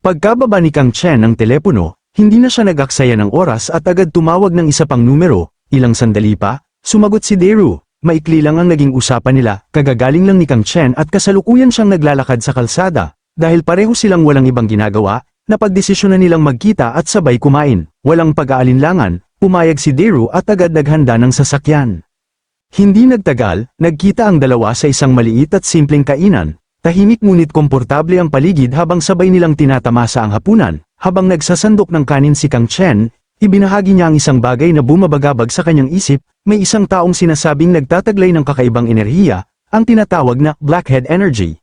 Pagkababa ni Kang Chen ng telepono, hindi na siya nag-aksaya ng oras at agad tumawag ng isa pang numero. Ilang sandali pa, sumagot si Daru. Maikli lang ang naging usapan nila, kagagaling lang ni Kang Chen at kasalukuyan siyang naglalakad sa kalsada. Dahil pareho silang walang ibang ginagawa, napagdesisyonan nilang magkita at sabay kumain. Walang pag-aalinlangan, pumayag si Daru at agad naghanda ng sasakyan. Hindi nagtagal, nagkita ang dalawa sa isang maliit at simpleng kainan. Tahimik ngunit komportable ang paligid habang sabay nilang tinatamasa ang hapunan. Habang nagsasandok ng kanin si Kang Chen, ibinahagi niya ang isang bagay na bumabagabag sa kanyang isip. May isang taong sinasabing nagtataglay ng kakaibang enerhiya, ang tinatawag na Blackhead Energy.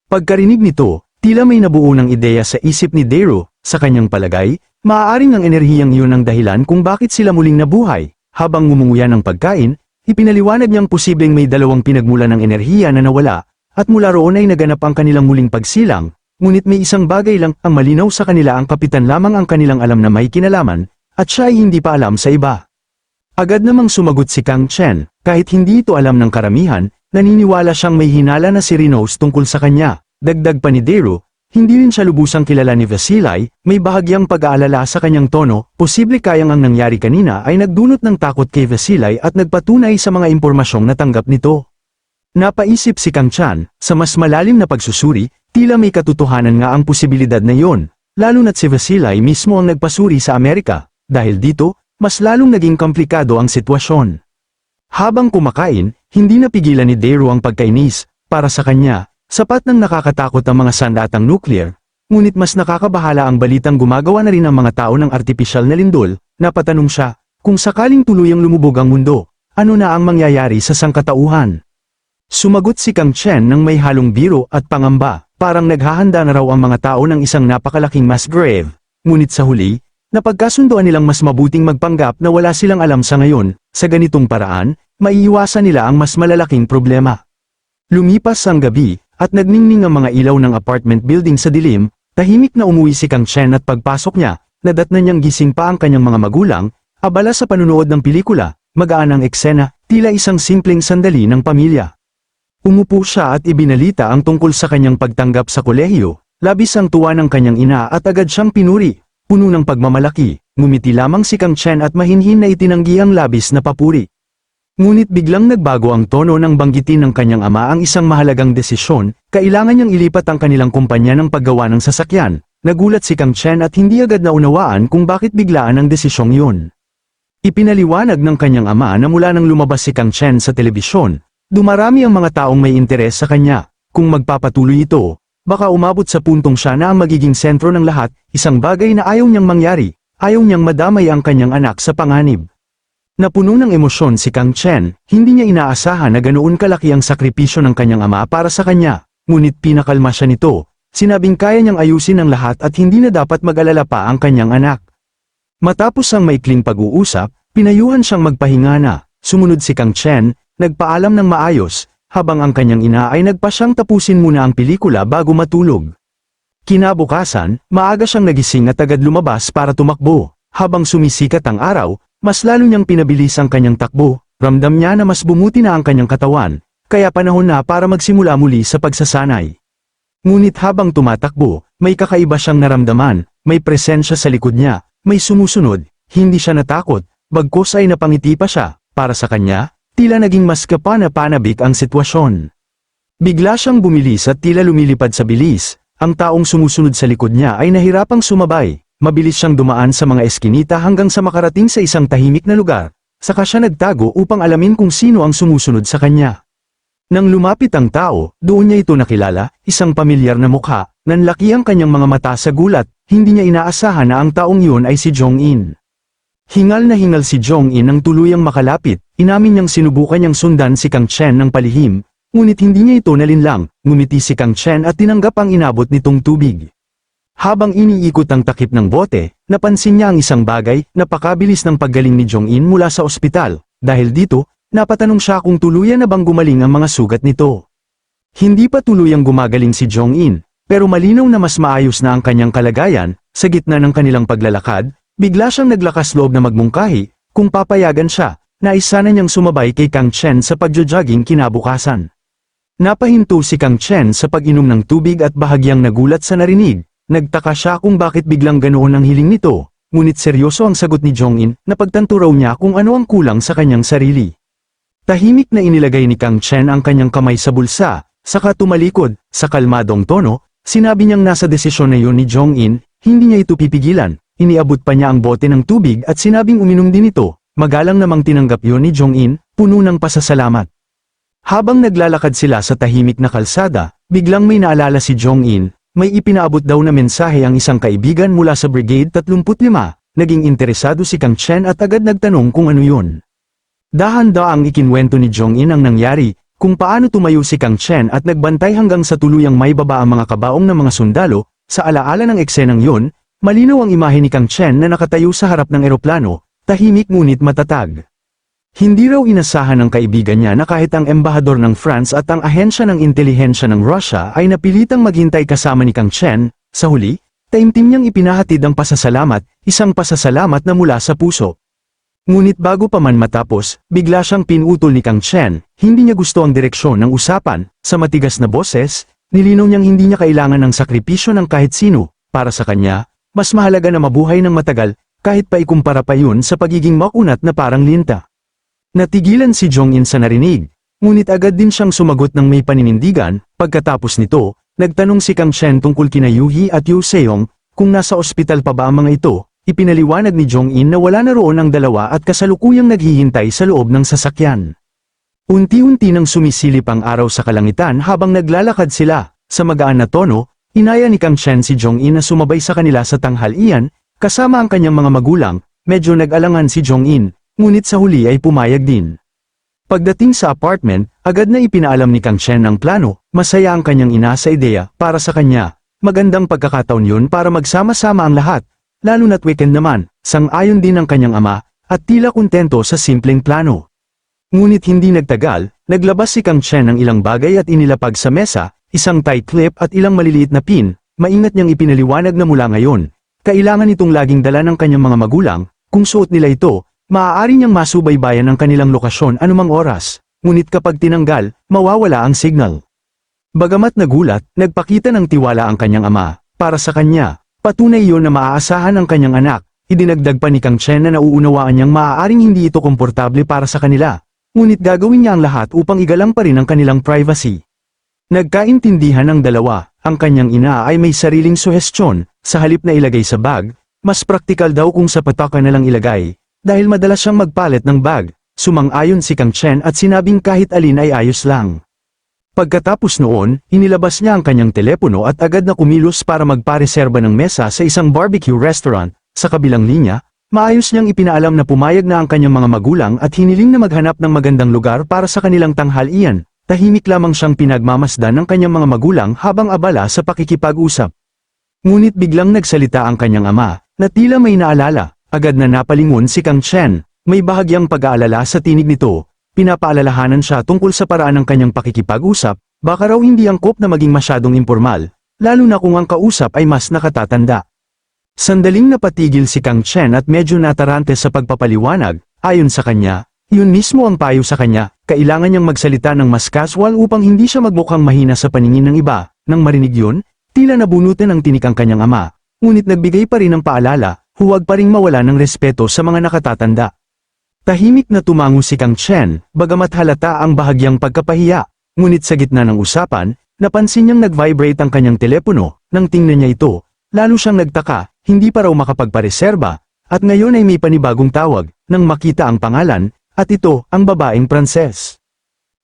Pagkarinig nito, tila may nabuo ng ideya sa isip ni Daru. Sa kanyang palagay, maaaring ang enerhiyang iyon ang dahilan kung bakit sila muling nabuhay. Habang ngumunguya ng pagkain, ipinaliwanag niyang posibleng may dalawang pinagmulan ng enerhiya na nawala, at mula roon ay naganap ang kanilang muling pagsilang. Ngunit may isang bagay lang ang malinaw sa kanila, ang kapitan lamang ang kanilang alam na may kinalaman, at siya ay hindi pa alam sa iba. Agad namang sumagot si Kang Chen, kahit hindi ito alam ng karamihan, naniniwala siyang may hinala na si Rhinos tungkol sa kanya. Dagdag pa ni Daru, hindi rin siya lubusang kilala ni Vasily, may bahagyang pag-aalala sa kanyang tono, posible kayang ang nangyari kanina ay nagdulot ng takot kay Vasily at nagpatunay sa mga impormasyong natanggap nito. Napaisip si Kang Chen, sa mas malalim na pagsusuri, tila may katotohanan nga ang posibilidad na iyon, lalo na't si Vasily mismo ang nagpasuri sa Amerika. Dahil dito, mas lalong naging komplikado ang sitwasyon. Habang kumakain, hindi napigilan ni Daru ang pagkainis. Para sa kanya, sapat nang nakakatakot ang mga sandatang nuclear, ngunit mas nakakabahala ang balitang gumagawa na rin ang mga tao ng artipisyal na lindol. Napatanong siya, kung sakaling tuluyang lumubog ang mundo, ano na ang mangyayari sa sangkatauhan? Sumagot si Kang Chen ng may halong biro at pangamba, parang naghahanda na raw ang mga tao ng isang napakalaking mass grave. Ngunit sa huli, napagkasunduan nilang mas mabuting magpanggap na wala silang alam sa ngayon. Sa ganitong paraan, maiiwasan nila ang mas malalaking problema. Lumipas ang gabi, at nagningning ang mga ilaw ng apartment building sa dilim. Tahimik na umuwi si Kang Chen at pagpasok niya, nadatnan niyang gising pa ang kanyang mga magulang, abala sa panunood ng pelikula. Magaan ang eksena, tila isang simpleng sandali ng pamilya. Umupo siya at ibinalita ang tungkol sa kanyang pagtanggap sa kolehiyo. Labis ang tuwa ng kanyang ina at agad siyang pinuri. Puno ng pagmamalaki, ngumiti lamang si Kang Chen at mahinhin na itinanggi ang labis na papuri. Ngunit biglang nagbago ang tono nang banggitin ng kanyang ama ang isang mahalagang desisyon. Kailangan niyang ilipat ang kanilang kumpanya ng paggawa ng sasakyan. Nagulat si Kang Chen at hindi agad naunawaan kung bakit biglaan ang desisyong yun. Ipinaliwanag ng kanyang ama na mula nang lumabas si Kang Chen sa telebisyon, dumarami ang mga taong may interes sa kanya. Kung magpapatuloy ito, baka umabot sa puntong siya na ang magiging sentro ng lahat, isang bagay na ayaw niyang mangyari. Ayaw niyang madamay ang kanyang anak sa panganib. Napuno ng emosyon si Kang Chen, hindi niya inaasahan na ganoon kalaki ang sakripisyo ng kanyang ama para sa kanya. Ngunit pinakalma siya nito, sinabing kaya niyang ayusin ang lahat at hindi na dapat mag-alala pa ang kanyang anak. Matapos ang maikling pag-uusap, pinayuhan siyang magpahinga na. Sumunod si Kang Chen, nagpaalam ng maayos, habang ang kanyang ina ay nagpa siyang tapusin muna ang pelikula bago matulog. Kinabukasan, maaga siyang nagising at agad lumabas para tumakbo. Habang sumisikat ang araw, mas lalo niyang pinabilis ang kanyang takbo. Ramdam niya na mas bumuti na ang kanyang katawan, kaya panahon na para magsimula muli sa pagsasanay. Ngunit habang tumatakbo, may kakaiba siyang naramdaman, may presensya sa likod niya, may sumusunod, hindi siya natakot, bagkus ay napangiti pa siya. Para sa kanya, tila naging mas kapana-panabik ang sitwasyon. Bigla siyang bumilis at tila lumilipad sa bilis. Ang taong sumusunod sa likod niya ay nahirapang sumabay. Mabilis siyang dumaan sa mga eskinita hanggang sa makarating sa isang tahimik na lugar. Saka siya nagtago upang alamin kung sino ang sumusunod sa kanya. Nang lumapit ang tao, doon niya ito nakilala, isang pamilyar na mukha. Nanlaki ang kanyang mga mata sa gulat. Hindi niya inaasahan na ang taong yun ay si Jong-in. Hingal na hingal si Jong-in nang tuluyang makalapit. Inamin niyang sinubukan niyang sundan si Kang Chen ng palihim, ngunit hindi niya ito nalinlang. Ngumiti si Kang Chen at tinanggap ang inabot nitong tubig. Habang iniikot ang takip ng bote, napansin niya ang isang bagay, napakabilis ng paggaling ni Jong-in mula sa ospital. Dahil dito, napatanong siya kung tuluyan na bang gumaling ang mga sugat nito. Hindi pa tuluyang gumagaling si Jong-in, pero malinaw na mas maayos na ang kanyang kalagayan. Sa gitna ng kanilang paglalakad, bigla siyang naglakas loob na magmungkahi, kung papayagan siya. Nais sana niyang sumabay kay Kang Chen sa pagjo-jogging kinabukasan. Napahinto si Kang Chen sa pag-inom ng tubig at bahagyang nagulat sa narinig. Nagtaka siya kung bakit biglang ganoon ang hiling nito, ngunit seryoso ang sagot ni Jong-in na pagtanto raw niya kung ano ang kulang sa kanyang sarili. Tahimik na inilagay ni Kang Chen ang kanyang kamay sa bulsa, saka tumalikod, sa kalmadong tono, sinabi niyang nasa desisyon na yun ni Jong-in, hindi niya ito pipigilan, iniabot pa niya ang bote ng tubig at sinabing uminom din ito, magalang namang tinanggap yun ni Jong-in, puno ng pasasalamat. Habang naglalakad sila sa tahimik na kalsada, biglang may naalala si Jong-in, may ipinaabot daw na mensahe ang isang kaibigan mula sa Brigade 35, naging interesado si Kang Chen at agad nagtanong kung ano yun. Dahan-daang ikinwento ni Jong-in ang nangyari, kung paano tumayo si Kang Chen at nagbantay hanggang sa tuluyang may baba ang mga kabaong ng mga sundalo, sa alaala ng eksenang yun, malinaw ang imahe ni Kang Chen na nakatayo sa harap ng eroplano, tahimik ngunit matatag. Hindi raw inasahan ng kaibigan niya na kahit ang embahador ng France at ang ahensya ng intelihensya ng Russia ay napilitang maghintay kasama ni Kang Chen, sa huli, taimtim niyang ipinahatid ang pasasalamat, isang pasasalamat na mula sa puso. Ngunit bago pa man matapos, bigla siyang pinutol ni Kang Chen, hindi niya gusto ang direksyon ng usapan, sa matigas na boses, nilinaw niyang hindi niya kailangan ng sakripisyo ng kahit sino, para sa kanya, mas mahalaga na mabuhay ng matagal, kahit pa ikumpara pa yun sa pagiging makunat na parang linta. Natigilan si Jong-in sa narinig, ngunit agad din siyang sumagot ng may paninindigan, pagkatapos nito, nagtanong si Kang Chen tungkol kina Yuhi at Yu Seong, kung nasa ospital pa ba ang mga ito. Ipinaliwanag ni Jong-in na wala na roon ang dalawa at kasalukuyang naghihintay sa loob ng sasakyan. Unti-unti nang sumisilip ang araw sa kalangitan habang naglalakad sila, sa magaan na tono, inaya ni Kang Chen si Jong-in na sumabay sa kanila sa tanghalian, kasama ang kanyang mga magulang, medyo nag-alangan si Jong-in, ngunit sa huli ay pumayag din. Pagdating sa apartment, agad na ipinaalam ni Kang Chen ang plano, masaya ang kanyang ina sa ideya, para sa kanya, magandang pagkakataon yun para magsama-sama ang lahat. Lalo na't weekend naman, sang-ayon din ang kanyang ama, at tila kontento sa simpleng plano. Ngunit hindi nagtagal, naglabas si Kang Chen ng ilang bagay at inilapag sa mesa, isang tight clip at ilang maliliit na pin, maingat niyang ipinaliwanag na mula ngayon. Kailangan itong laging dala ng kanyang mga magulang, kung suot nila ito, maaari niyang masubaybayan ang kanilang lokasyon anumang oras, ngunit kapag tinanggal, mawawala ang signal. Bagamat nagulat, nagpakita ng tiwala ang kanyang ama, para sa kanya. Patunay iyon na maaasahan ang kanyang anak, idinagdag pa ni Kang Chen na nauunawaan niyang maaaring hindi ito komportable para sa kanila, ngunit gagawin niya ang lahat upang igalang pa rin ang kanilang privacy. Nagkaintindihan ang dalawa, ang kanyang ina ay may sariling suhestyon, sa halip na ilagay sa bag, mas praktikal daw kung sa pataka na lang ilagay, dahil madalas siyang magpalit ng bag, sumang-ayon si Kang Chen at sinabing kahit alin ay ayos lang. Pagkatapos noon, inilabas niya ang kanyang telepono at agad na kumilos para magpareserba ng mesa sa isang barbecue restaurant. Sa kabilang linya, maayos niyang ipinaalam na pumayag na ang kanyang mga magulang at hiniling na maghanap ng magandang lugar para sa kanilang tanghalian. Tahimik lamang siyang pinagmamasdan ng kanyang mga magulang habang abala sa pakikipag-usap. Ngunit biglang nagsalita ang kanyang ama, na tila may naalala, agad na napalingon si Kang Chen, may bahagyang pag-aalala sa tinig nito. Pinapaalalahanan siya tungkol sa paraan ng kanyang pakikipag-usap, baka raw hindi angkop na maging masyadong impormal, lalo na kung ang kausap ay mas nakatatanda. Sandaling napatigil si Kang Chen at medyo natarante sa pagpapaliwanag, ayon sa kanya, yun mismo ang payo sa kanya, kailangan niyang magsalita ng mas casual upang hindi siya magmukhang mahina sa paningin ng iba. Nang marinig yun, tila nabunutin ang tinik ang kanyang ama, ngunit nagbigay pa rin ng paalala, huwag pa ring mawala ng respeto sa mga nakatatanda. Tahimik na tumango si Kang Chen, bagamat halata ang bahagyang pagkapahiya, ngunit sa gitna ng usapan, napansin niyang nag-vibrate ang kanyang telepono, nang tingnan niya ito, lalo siyang nagtaka, hindi pa raw makapagpareserba, at ngayon ay may panibagong tawag, nang makita ang pangalan, at ito, ang babaeng Pranses.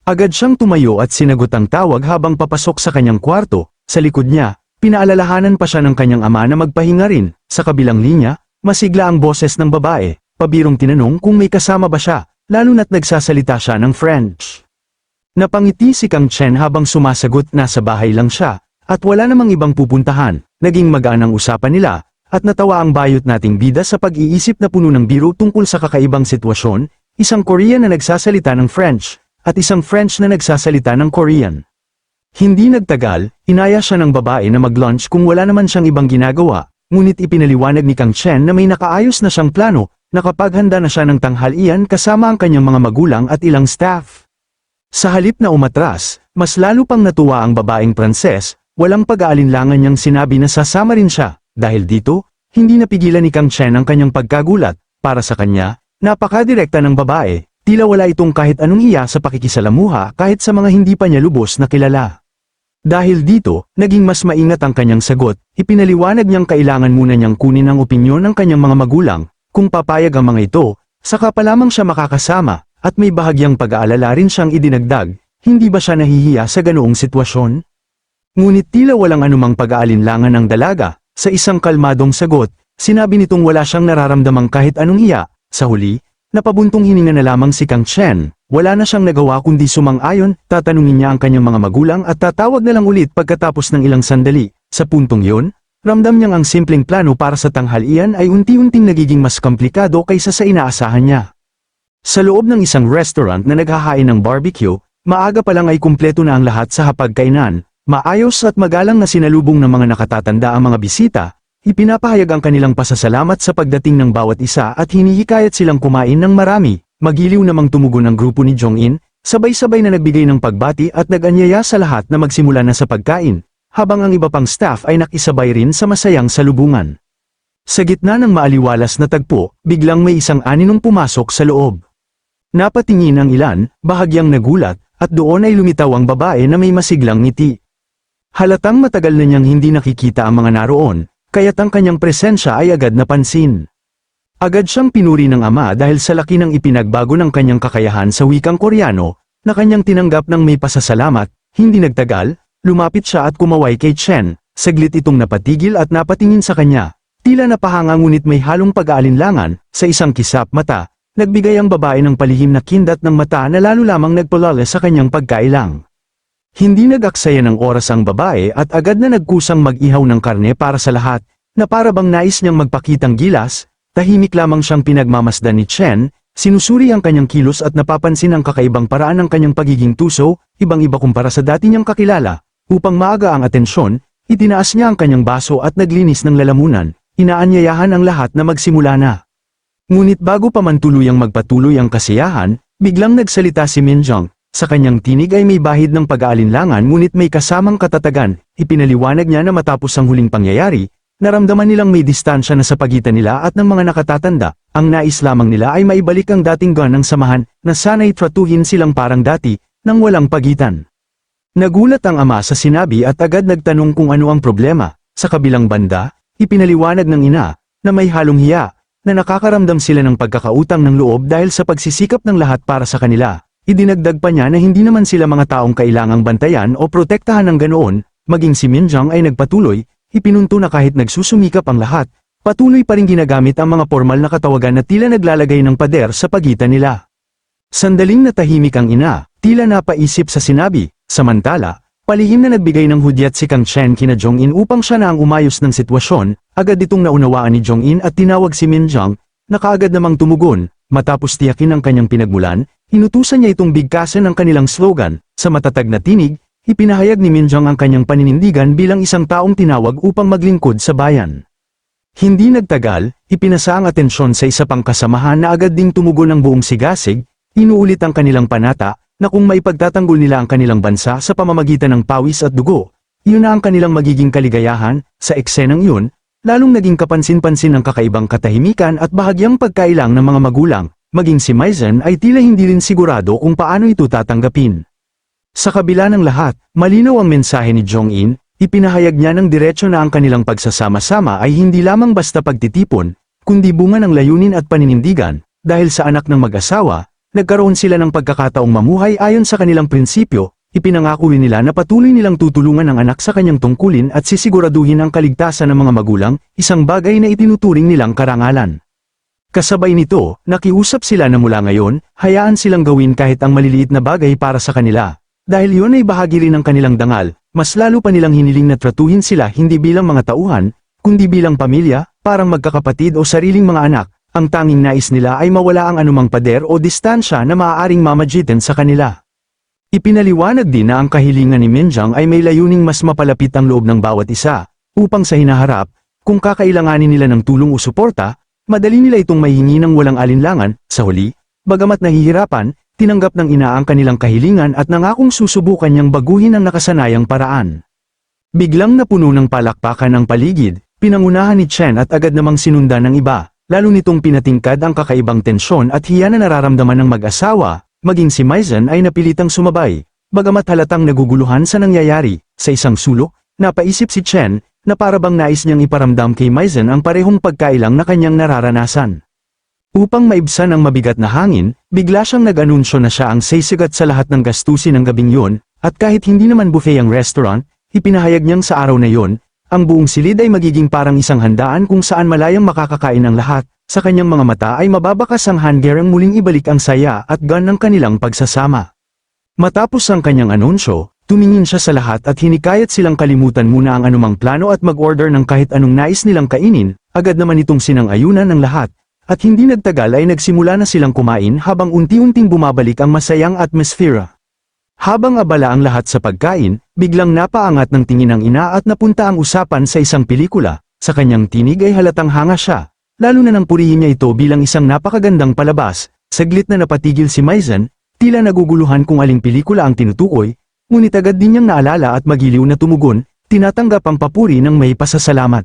Agad siyang tumayo at sinagot ang tawag habang papasok sa kanyang kwarto, sa likod niya, pinaalalahanan pa siya ng kanyang ama na magpahinga rin, sa kabilang linya, masigla ang boses ng babae. Pabirong tinanong kung may kasama ba siya, lalo na't nagsasalita siya ng French. Napangiti si Kang Chen habang sumasagot na sa bahay lang siya, at wala namang ibang pupuntahan. Naging magaan ang usapan nila, at natawa ang bayot nating bida sa pag-iisip na puno ng biro tungkol sa kakaibang sitwasyon, isang Korean na nagsasalita ng French, at isang French na nagsasalita ng Korean. Hindi nagtagal, inaya siya ng babae na mag-lunch kung wala naman siyang ibang ginagawa, ngunit ipinaliwanag ni Kang Chen na may nakaayos na siyang plano, nakapaghanda na siya ng tanghalian kasama ang kanyang mga magulang at ilang staff. Sa halip na umatras, mas lalo pang natuwa ang babaeng Pranses, walang pag-aalinlangan niyang sinabi na sasama rin siya. Dahil dito, hindi napigilan ni Kang Chen ang kanyang pagkagulat. Para sa kanya, napakadirekta ng babae, tila wala itong kahit anong hiya sa pakikisalamuha kahit sa mga hindi pa niya lubos na kilala. Dahil dito, naging mas maingat ang kanyang sagot, ipinaliwanag niyang kailangan muna niyang kunin ang opinyon ng kanyang mga magulang, kung papayag ang mga ito, saka pa lamang siya makakasama, at may bahagyang pag-aalala rin siyang idinagdag, hindi ba siya nahihiya sa ganoong sitwasyon? Ngunit tila walang anumang pag-aalinlangan ng dalaga, sa isang kalmadong sagot, sinabi nitong wala siyang nararamdamang kahit anong hiya. Sa huli, napabuntong hininga na lamang si Kang Chen, wala na siyang nagawa kundi sumang-ayon, tatanungin niya ang kanyang mga magulang at tatawag na lang ulit pagkatapos ng ilang sandali. Sa puntong yun, ramdam niyang ang simpleng plano para sa tanghalian ay unti-unting nagiging mas komplikado kaysa sa inaasahan niya. Sa loob ng isang restaurant na naghahain ng barbecue, maaga pa lang ay kumpleto na ang lahat sa hapagkainan. Maayos at magalang na sinalubong ng mga nakatatanda ang mga bisita, ipinapahayag ang kanilang pasasalamat sa pagdating ng bawat isa at hinihikayat silang kumain ng marami. Magiliw namang tumugon ang grupo ni Jong-in, sabay-sabay na nagbigay ng pagbati at nag-anyaya sa lahat na magsimula na sa pagkain, habang ang iba pang staff ay nakisabay rin sa masayang salubungan. Sa gitna ng maaliwalas na tagpo, biglang may isang aninong pumasok sa loob. Napatingin ang ilan, bahagyang nagulat, at doon ay lumitaw ang babae na may masiglang ngiti. Halatang matagal na niyang hindi nakikita ang mga naroon, kaya't ang kanyang presensya ay agad napansin. Agad siyang pinuri ng ama dahil sa laki ng ipinagbago ng kanyang kakayahan sa wikang Koreano, na kanyang tinanggap ng may pasasalamat. Hindi nagtagal, lumapit siya at kumaway kay Chen, saglit itong napatigil at napatingin sa kanya. Tila napahanga ngunit may halong pag-aalinlangan, sa isang kisap mata, nagbigay ang babae ng palihim na kindat ng mata na lalo lamang nagpalala sa kanyang pagkailang. Hindi nag-aksaya ng oras ang babae at agad na nagkusang mag-ihaw ng karne para sa lahat, na para bang nais niyang magpakitang gilas. Tahimik lamang siyang pinagmamasdan ni Chen, sinusuri ang kanyang kilos at napapansin ang kakaibang paraan ng kanyang pagiging tuso, ibang-iba kumpara sa dati niyang kakilala. Upang maaga ang atensyon, itinaas niya ang kanyang baso at naglinis ng lalamunan, inaanyayahan ang lahat na magsimula na. Ngunit bago pa man tuluyang magpatuloy ang kasiyahan, biglang nagsalita si Minjong. Sa kanyang tinig ay may bahid ng pag-aalinlangan ngunit may kasamang katatagan. Ipinaliwanag niya na matapos ang huling pangyayari, naramdaman nilang may distansya na sa pagitan nila at ng mga nakatatanda. Ang nais lamang nila ay maibalik ang dating gan ng samahan, na sana'y tratuhin silang parang dati, nang walang pagitan. Nagulat ang ama sa sinabi at agad nagtanong kung ano ang problema. Sa kabilang banda, ipinaliwanag ng ina, na may halong hiya, na nakakaramdam sila ng pagkakautang ng loob dahil sa pagsisikap ng lahat para sa kanila. Idinagdag pa niya na hindi naman sila mga taong kailangang bantayan o protektahan ng ganoon, maging si Minjong ay nagpatuloy, ipinunto na kahit nagsusumikap ang lahat, patuloy pa rin ginagamit ang mga formal na katawagan na tila naglalagay ng pader sa pagitan nila. Sandaling natahimik ang ina, tila napaisip sa sinabi, samantala, palihim na nagbigay ng hudyat si Kang Chen kina Jong-in upang siya na ang umayos ng sitwasyon, agad itong naunawaan ni Jong-in at tinawag si Minjong, na kaagad namang tumugon, matapos tiyakin ang kanyang pinagmulan. Inutusan niya itong bigkasan ng kanilang slogan. Sa matatag na tinig, ipinahayag ni Minjong ang kanyang paninindigan bilang isang taong tinawag upang maglingkod sa bayan. Hindi nagtagal, ipinasa ang atensyon sa isa pang kasamahan na agad ding tumugon ng buong sigasig, inuulit ang kanilang panata, na kung maipagtatanggol nila ang kanilang bansa sa pamamagitan ng pawis at dugo, iyon na ang kanilang magiging kaligayahan. Sa eksenang iyon, lalong naging kapansin-pansin ang kakaibang katahimikan at bahagyang pagkailang ng mga magulang. Maging si Maizen ay tila hindi rin sigurado kung paano ito tatanggapin. Sa kabila ng lahat, malinaw ang mensahe ni Jong-in, ipinahayag niya ng diretso na ang kanilang pagsasama-sama ay hindi lamang basta pagtitipon, kundi bunga ng layunin at paninindigan. Dahil sa anak ng mag-asawa, nagkaroon sila ng pagkakataong mamuhay ayon sa kanilang prinsipyo, ipinangako nila na patuloy nilang tutulungan ang anak sa kanyang tungkulin at sisiguraduhin ang kaligtasan ng mga magulang, isang bagay na itinuturing nilang karangalan. Kasabay nito, nakiusap sila na mula ngayon, hayaan silang gawin kahit ang maliliit na bagay para sa kanila. Dahil yun ay bahagi rin ng kanilang dangal, mas lalo pa nilang hiniling na tratuhin sila hindi bilang mga tauhan, kundi bilang pamilya, parang magkakapatid o sariling mga anak. Ang tanging nais nila ay mawala ang anumang pader o distansya na maaaring mamagitan sa kanila. Ipinaliwanag din na ang kahilingan ni Minjong ay may layuning mas mapalapit ang loob ng bawat isa, upang sa hinaharap, kung kakailanganin nila ng tulong o suporta, madali nila itong mahingi ng walang alinlangan. Sa huli, bagamat nahihirapan, tinanggap ng ina ang kanilang kahilingan at nangakong susubukan niyang baguhin ang nakasanayang paraan. Biglang napuno ng palakpakan ang paligid, pinangunahan ni Chen at agad namang sinundan ng iba, lalo nitong pinatingkad ang kakaibang tensyon at hiya na nararamdaman ng mag-asawa, maging si Maizen ay napilitang sumabay. Bagamat halatang naguguluhan sa nangyayari, sa isang sulok, napaisip si Chen, na parabang nais niyang iparamdam kay Maizen ang parehong pagkailang na kanyang nararanasan. Upang maibsan ang mabigat na hangin, bigla siyang nag-anunsyo na siya ang sisigat sa lahat ng gastusin ng gabing yun, at kahit hindi naman buffet ang restaurant, ipinahayag niyang sa araw na yon, ang buong silid ay magiging parang isang handaan kung saan malayang makakakain ang lahat, sa kanyang mga mata ay mababakas ang handgerang muling ibalik ang saya at gan ng kanilang pagsasama. Matapos ang kanyang anunsyo, tumingin siya sa lahat at hinikayat silang kalimutan muna ang anumang plano at mag-order ng kahit anong nais nilang kainin, agad naman itong sinang-ayunan ng lahat, at hindi nagtagal ay nagsimula na silang kumain habang unti-unting bumabalik ang masayang atmosfera. Habang abala ang lahat sa pagkain, biglang napaangat ng tingin ng ina at napunta ang usapan sa isang pelikula, sa kanyang tinig ay halatang hanga siya, lalo na nang purihin niya ito bilang isang napakagandang palabas. Saglit na napatigil si Maizen, tila naguguluhan kung aling pelikula ang tinutukoy, ngunit agad din niyang naalala at magiliw na tumugon, tinatanggap ang papuri ng may pasasalamat.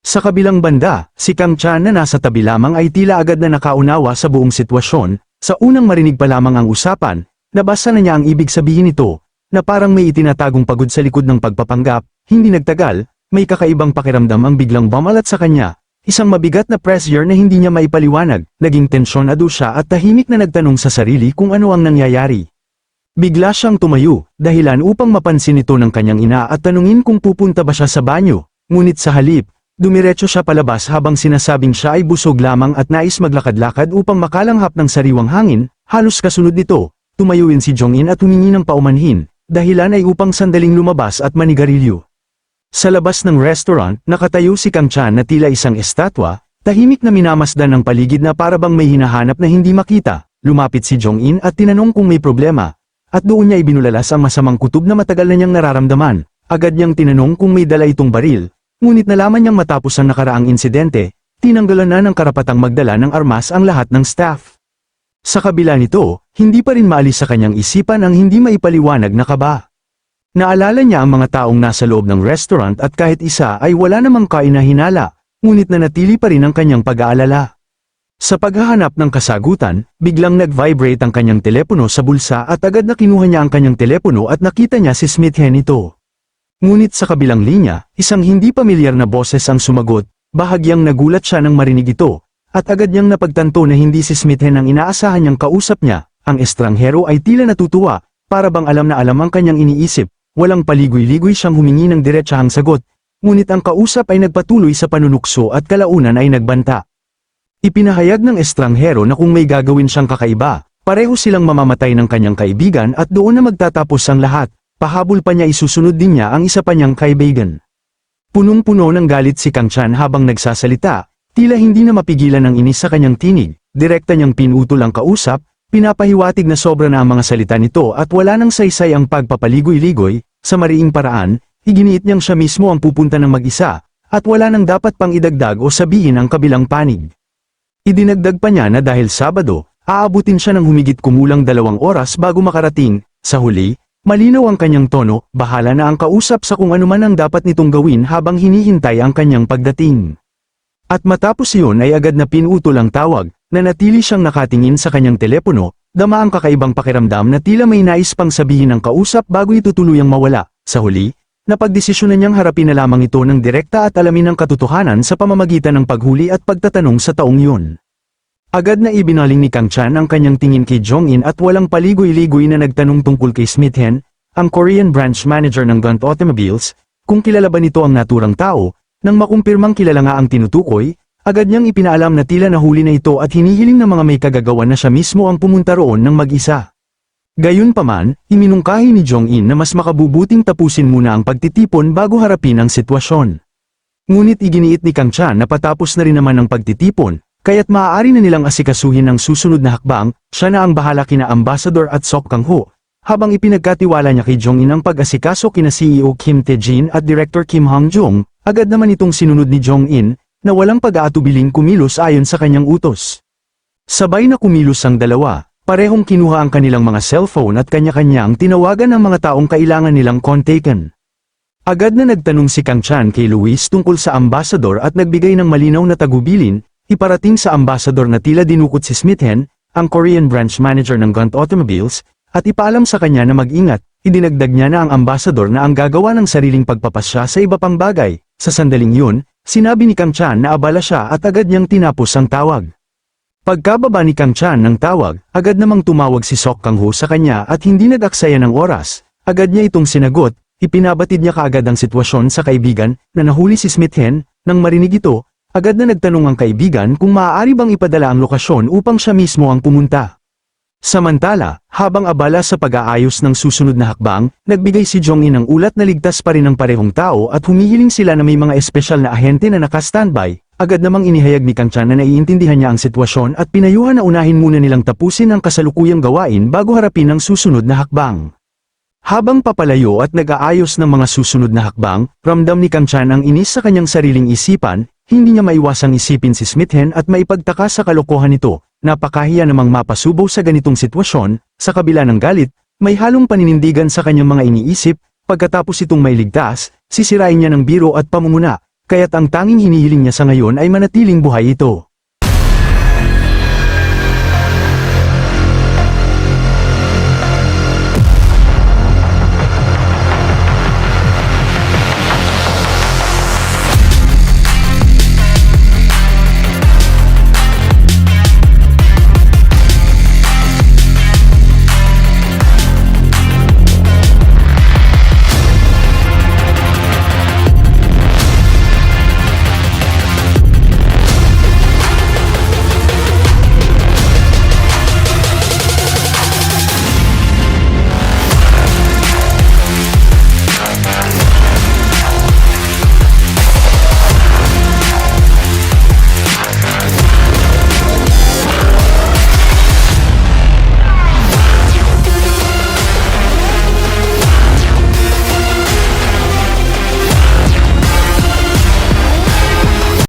Sa kabilang banda, si Kang Chan na nasa tabi lamang ay tila agad na nakaunawa sa buong sitwasyon, sa unang marinig pa lamang ang usapan, nabasa na niya ang ibig sabihin nito, na parang may itinatagong pagod sa likod ng pagpapanggap. Hindi nagtagal, may kakaibang pakiramdam ang biglang bumalat sa kanya, isang mabigat na pressure na hindi niya maipaliwanag, naging tensyonado siya at tahimik na nagtanong sa sarili kung ano ang nangyayari. Bigla siyang tumayo, dahilan upang mapansin ito ng kanyang ina at tanungin kung pupunta ba siya sa banyo, ngunit sa halip, dumiretso siya palabas habang sinasabing siya ay busog lamang at nais maglakad-lakad upang makalanghap ng sariwang hangin. Halos kasunod nito, tumayuin si Jong-in at humingi ng paumanhin, dahilan ay upang sandaling lumabas at manigarilyo. Sa labas ng restaurant, nakatayo si Kang Chan na tila isang estatwa, tahimik na minamasdan ng paligid na parabang may hinahanap na hindi makita. Lumapit si Jong-in at tinanong kung may problema, at doon niya ibinulalas ang masamang kutob na matagal na niyang nararamdaman. Agad niyang tinanong kung may dala itong baril, ngunit nalaman niyang matapos ang nakaraang insidente, tinanggalan na ng karapatang magdala ng armas ang lahat ng staff. Sa kabila nito, hindi pa rin maalis sa kanyang isipan ang hindi maipaliwanag na kaba. Naalala niya ang mga taong nasa loob ng restaurant at kahit isa ay wala namang kainahinala, ngunit nanatili pa rin ang kanyang pag-aalala. Sa paghahanap ng kasagutan, biglang nag-vibrate ang kanyang telepono sa bulsa at agad na kinuha niya ang kanyang telepono at nakita niya si Smith-Hen ito. Ngunit sa kabilang linya, isang hindi pamilyar na boses ang sumagot, bahagyang nagulat siya nang marinig ito. At agad niyang napagtanto na hindi si Smith-Hen ang inaasahan niyang kausap niya. Ang estranghero ay tila natutuwa, para bang alam na alam ang kanyang iniisip. Walang paligoy-ligoy siyang humingi ng diretsahang sagot, ngunit ang kausap ay nagpatuloy sa panunukso at kalaunan ay nagbanta. Ipinahayag ng estranghero na kung may gagawin siyang kakaiba, pareho silang mamamatay ng kanyang kaibigan at doon na magtatapos ang lahat. Pahabol pa niya isusunod din niya ang isa pa niyang kaibigan. Punong-puno ng galit si Kang Chan habang nagsasalita. Tila hindi na mapigilan ang inis sa kanyang tinig, direkta niyang pinutol ang kausap, pinapahiwatig na sobra na ang mga salita nito at wala nang saysay ang pagpapaligoy-ligoy. Sa mariing paraan, iginiit niyang siya mismo ang pupunta ng mag-isa, at wala nang dapat pang idagdag o sabihin ang kabilang panig. Idinagdag pa niya na dahil Sabado, aabutin siya ng humigit kumulang 2 oras bago makarating. Sa huli, malinaw ang kanyang tono, bahala na ang kausap sa kung anuman ang dapat nitong gawin habang hinihintay ang kanyang pagdating. At matapos iyon ay agad na pinutol ang tawag, na natili siyang nakatingin sa kanyang telepono, dama ang kakaibang pakiramdam na tila may nais pang sabihin ng kausap bago ito tuluyang mawala. Sa huli, napagdesisyonan niyang harapin na lamang ito ng direkta at alamin ang katotohanan sa pamamagitan ng paghuli at pagtatanong sa taong yun. Agad na ibinaling ni Kang Chan ang kanyang tingin kay Jong-in at walang paligoy-ligoy na nagtanong tungkol kay Smith-Hen, ang Korean branch manager ng Gant Automobiles, kung kilala ba nito ang naturang tao. Nang makumpirmang kilala nga ang tinutukoy, agad niyang ipinaalam na tila nahuli na ito at hinihiling ng mga may kagagawan na siya mismo ang pumunta roon ng mag-isa. Gayunpaman, iminungkahi ni Jong-in na mas makabubuting tapusin muna ang pagtitipon bago harapin ang sitwasyon. Ngunit iginiit ni Kang Chan na patapos na rin naman ang pagtitipon, kaya't maaari na nilang asikasuhin ang susunod na hakbang. Siya na ang bahala kina Ambassador at Sok Kang-ho, habang ipinagkatiwala niya kay Jong-in ang pag-asikaso kina CEO Kim Tae-jin at Director Kim Hong-jung. Agad naman itong sinunod ni Jong-in, na walang pag-aatubiling kumilos ayon sa kanyang utos. Sabay na kumilos ang dalawa, parehong kinuha ang kanilang mga cellphone at kanya-kanyang tinawagan ang mga taong kailangan nilang kontakin. Agad na nagtanong si Kang Chan kay Luis tungkol sa ambasador at nagbigay ng malinaw na tagubilin, iparating sa ambasador na tila dinukot si Smithen, ang Korean branch manager ng Gunt Automobiles, at ipaalam sa kanya na mag-ingat, idinagdag niya na ang ambasador na ang gagawa ng sariling pagpapasya sa iba pang bagay. Sa sandaling yun, sinabi ni Kang Chan na abala siya at agad niyang tinapos ang tawag. Pagkababa ni Kang Chan ng tawag, agad namang tumawag si Sok Kang Ho sa kanya at hindi nag-aksaya ng oras, agad niya itong sinagot. Ipinabatid niya kaagad ang sitwasyon sa kaibigan na nahuli si Smithen. Nang marinig ito, agad na nagtanong ang kaibigan kung maaari bang ipadala ang lokasyon upang siya mismo ang pumunta. Samantala, habang abala sa pag-aayos ng susunod na hakbang, nagbigay si Jong-in ng ulat na ligtas pa rin ang parehong tao at humihiling sila na may mga espesyal na ahente na naka-standby. Agad namang inihayag ni Kang Chan na naiintindihan niya ang sitwasyon at pinayuhan na unahin muna nilang tapusin ang kasalukuyang gawain bago harapin ang susunod na hakbang. Habang papalayo at nag-aayos ng mga susunod na hakbang, ramdam ni Kang Chan ang inis sa kanyang sariling isipan, hindi niya maiwasang isipin si Smithen at maipagtaka sa kalokohan nito. Napakahiya namang mapasubo sa ganitong sitwasyon, sa kabila ng galit, may halong paninindigan sa kanyang mga iniisip, pagkatapos itong mailigtas, sisirain niya ng biro at pamumuna, kaya't ang tanging hinihiling niya sa ngayon ay manatiling buhay ito.